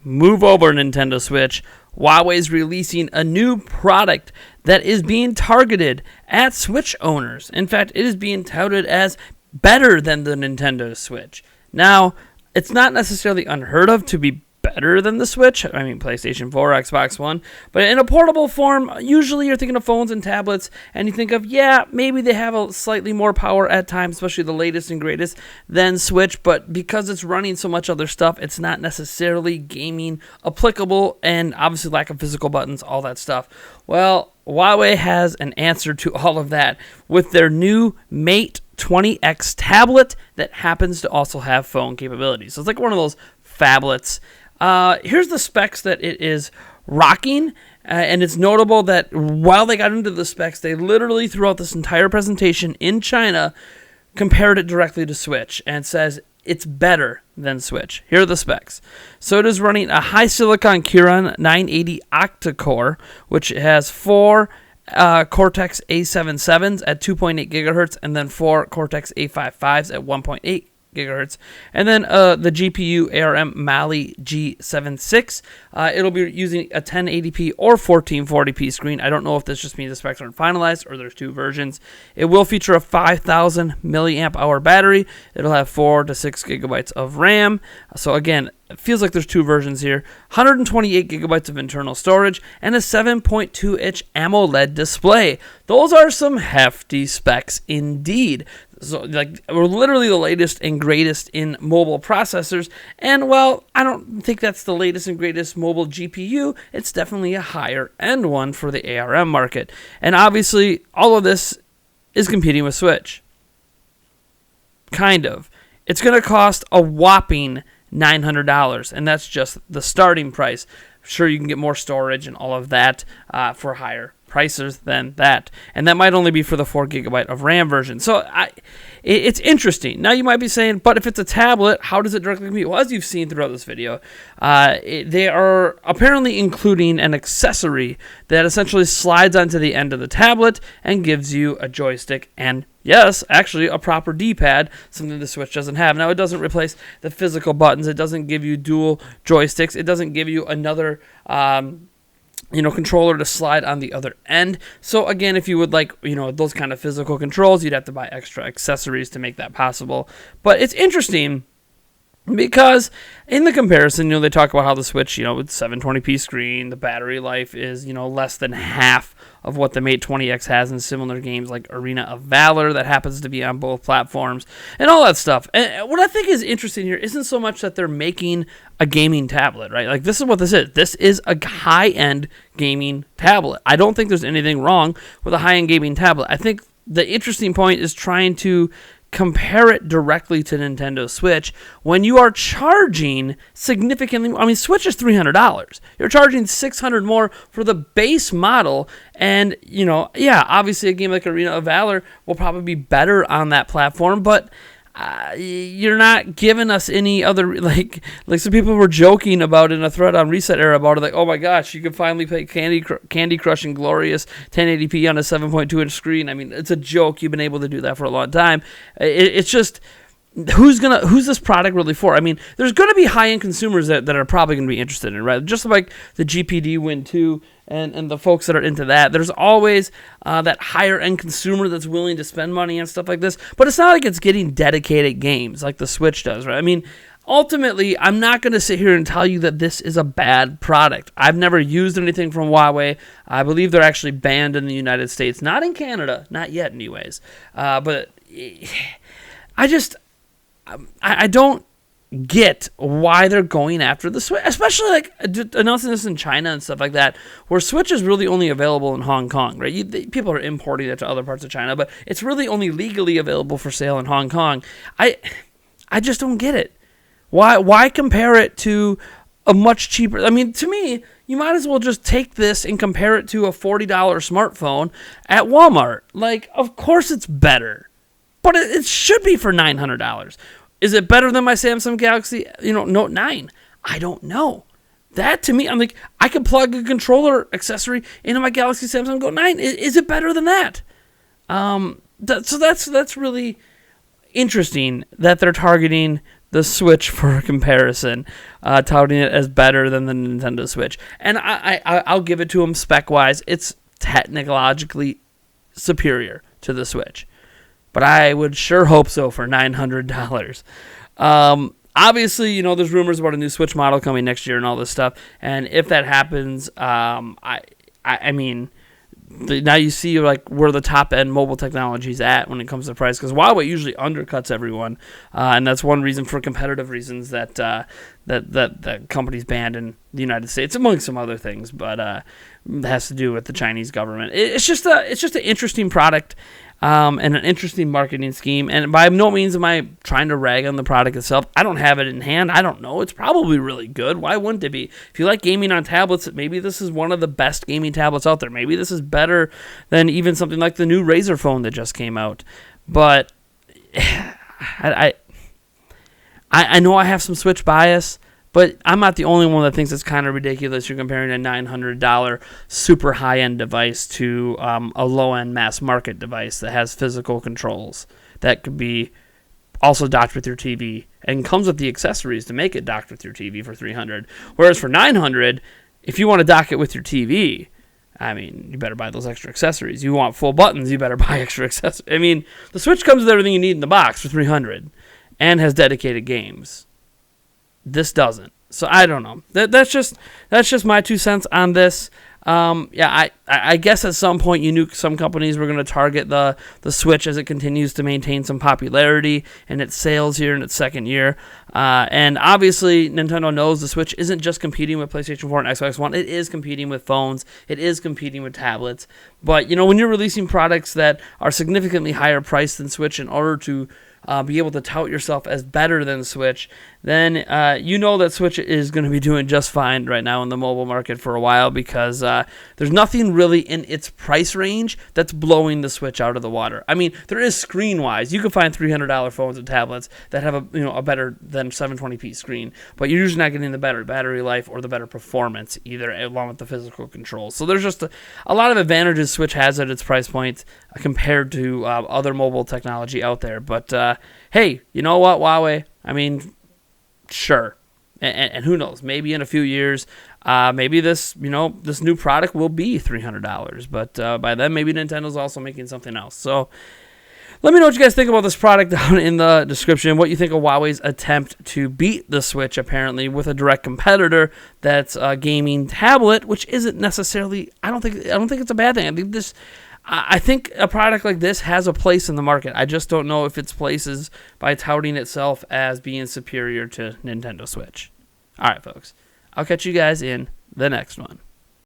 move over Nintendo Switch. Huawei's releasing a new product that is being targeted at Switch owners. In fact, it is being touted as better than the Nintendo Switch. Now, it's not necessarily unheard of to be better than the Switch. I mean, PlayStation 4, Xbox One. But in a portable form, usually you're thinking of phones and tablets, and you think of, yeah, maybe they have a slightly more power at times, especially the latest and greatest, than Switch. But because it's running so much other stuff, it's not necessarily gaming applicable, and obviously lack of physical buttons, all that stuff. Well, Huawei has an answer to all of that with their new Mate 20X tablet that happens to also have phone capabilities. So it's like one of those phablets. Here's the specs that it is rocking, and it's notable that while they got into the specs, they literally throughout this entire presentation in China compared it directly to Switch and says it's better than Switch. Here are the specs. So it is running a high silicon Kirin 980 octa-core, which has 4 Cortex A77s at 2.8 gigahertz, and then 4 Cortex A55s at 1.8 gigahertz, and then the GPU ARM Mali G76. It'll be using a 1080p or 1440p screen. I don't know if this just means the specs aren't finalized or there's two versions. It will feature a 5,000 milliamp hour battery. It'll have 4 to 6 gigabytes of RAM. So again, it feels like there's two versions here. 128 gigabytes of internal storage and a 7.2-inch AMOLED display. Those are some hefty specs indeed. So, like, we're literally the latest and greatest in mobile processors. And, well, I don't think that's the latest and greatest mobile GPU. It's definitely a higher-end one for the ARM market. And, obviously, all of this is competing with Switch. Kind of. It's going to cost a whopping $900, and that's just the starting price. Sure, you can get more storage and all of that for higher prices than that, and that might only be for the 4 gigabyte of RAM version. So it's interesting. Now you might be saying, but if it's a tablet, how does it directly compete? Well, as you've seen throughout this video, they are apparently including an accessory that essentially slides onto the end of the tablet and gives you a joystick and, yes, actually a proper D-pad, something the Switch doesn't have. Now, it doesn't replace the physical buttons. It doesn't give you dual joysticks. It doesn't give you another controller to slide on the other end. So again, if you would like, those kind of physical controls, you'd have to buy extra accessories to make that possible. But it's interesting because in the comparison, they talk about how the Switch, with 720p screen, the battery life is, less than half of what the Mate 20X has in similar games like Arena of Valor that happens to be on both platforms and all that stuff. And what I think is interesting here isn't so much that they're making a gaming tablet, right? Like, this is what this is. This is a high-end gaming tablet. I don't think there's anything wrong with a high-end gaming tablet. I think the interesting point is trying to compare it directly to Nintendo Switch when you are charging significantly more. I mean, Switch is $300. You're charging $600 more for the base model, and obviously a game like Arena of Valor will probably be better on that platform, but you're not giving us any other, like some people were joking about in a thread on Reset Era about it, like, oh my gosh, you can finally play Candy Crush in glorious 1080p on a 7.2-inch screen. I mean, it's a joke. You've been able to do that for a long time. It's just, who's this product really for? I mean, there's going to be high-end consumers that are probably going to be interested in it, right? Just like the GPD Win 2 and the folks that are into that. There's always that higher-end consumer that's willing to spend money on stuff like this, but it's not like it's getting dedicated games like the Switch does, right? I mean, ultimately, I'm not going to sit here and tell you that this is a bad product. I've never used anything from Huawei. I believe they're actually banned in the United States, not in Canada, not yet anyways. But I don't get why they're going after the Switch, especially like announcing this in China and stuff like that, where Switch is really only available in Hong Kong, right? People are importing it to other parts of China, but it's really only legally available for sale in Hong Kong. I just don't get it. Why compare it to a much cheaper? I mean, to me, you might as well just take this and compare it to a $40 smartphone at Walmart. Like, of course it's better, but it should be for $900. Is it better than my Samsung Galaxy, Note 9? I don't know. That, to me, I'm like, I could plug a controller accessory into my Galaxy Samsung Note 9. Is it better than that? So that's really interesting that they're targeting the Switch for comparison, touting it as better than the Nintendo Switch. And I'll give it to them spec-wise. It's technologically superior to the Switch. But I would sure hope so for $900. Obviously, there's rumors about a new Switch model coming next year and all this stuff. And if that happens, I mean, now you see like where the top end mobile technology is at when it comes to price, because Huawei usually undercuts everyone, and that's one reason for competitive reasons that that company's banned in the United States, among some other things. But it has to do with the Chinese government. It's just an interesting product. And an interesting marketing scheme. And by no means am I trying to rag on the product itself. I don't have it in hand. I don't know. It's probably really good. Why wouldn't it be? If you like gaming on tablets, maybe this is one of the best gaming tablets out there. Maybe this is better than even something like the new Razer phone that just came out. But I know I have some Switch bias, but I'm not the only one that thinks it's kind of ridiculous. You're comparing a $900 super high-end device to a low-end mass market device that has physical controls that could be also docked with your TV and comes with the accessories to make it docked with your TV for $300. Whereas for $900, if you want to dock it with your TV, I mean, you better buy those extra accessories. You want full buttons, you better buy extra accessories. I mean, the Switch comes with everything you need in the box for $300 and has dedicated games. This doesn't. So I don't know. That's just my 2 cents on this. I guess at some point you knew some companies were going to target the Switch as it continues to maintain some popularity in its sales here in its second year. And obviously Nintendo knows the Switch isn't just competing with PlayStation 4 and Xbox One. It is competing with phones. It is competing with tablets. But, when you're releasing products that are significantly higher priced than Switch in order to be able to tout yourself as better than Switch, then that Switch is going to be doing just fine right now in the mobile market for a while, because there's nothing really in its price range that's blowing the Switch out of the water. I mean, there is screen-wise. You can find $300 phones and tablets that have a better than 720p screen, but you're usually not getting the better battery life or the better performance either, along with the physical controls. So there's just a lot of advantages Switch has at its price point compared to other mobile technology out there. But hey, you know what, Huawei? I mean, sure. And who knows? Maybe in a few years, maybe this new product will be $300. But by then, maybe Nintendo's also making something else. So let me know what you guys think about this product down in the description. What you think of Huawei's attempt to beat the Switch, apparently, with a direct competitor that's a gaming tablet, which isn't necessarily. I don't think it's a bad thing. I think a product like this has a place in the market. I just don't know if its place is by touting itself as being superior to Nintendo Switch. All right, folks. I'll catch you guys in the next one.